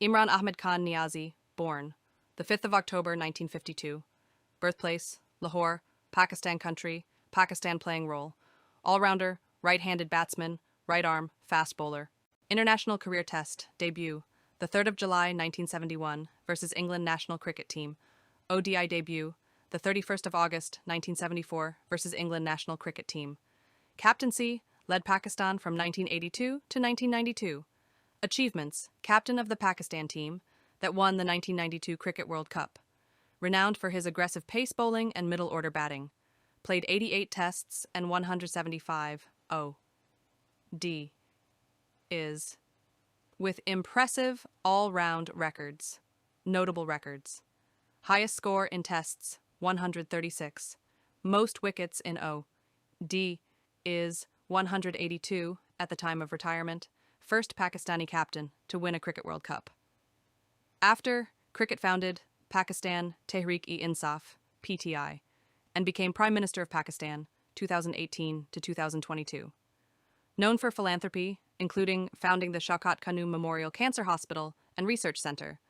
Imran Ahmad Khan Niazi, born the 5th of October 1952. Birthplace, Lahore, Pakistan country, Pakistan playing role. All-rounder, right-handed batsman, right arm, fast bowler. International career test, debut, the 3rd of July 1971 versus England national cricket team. ODI debut, the 31st of August 1974 versus England national cricket team. Captaincy, led Pakistan from 1982 to 1992. Achievements, captain of the Pakistan team that won the 1992 Cricket World Cup. Renowned for his aggressive pace bowling and middle-order batting. Played 88 tests and 175 O.D. Is. With impressive all-round records. Notable records. Highest score in tests, 136. Most wickets in O.D. is 182 at the time of retirement. First Pakistani captain to win a Cricket World Cup. After, cricket founded Pakistan Tehreek-e-Insaf, PTI, and became Prime Minister of Pakistan, 2018 to 2022. Known for philanthropy, including founding the Shaukat Khanum Memorial Cancer Hospital and Research Center,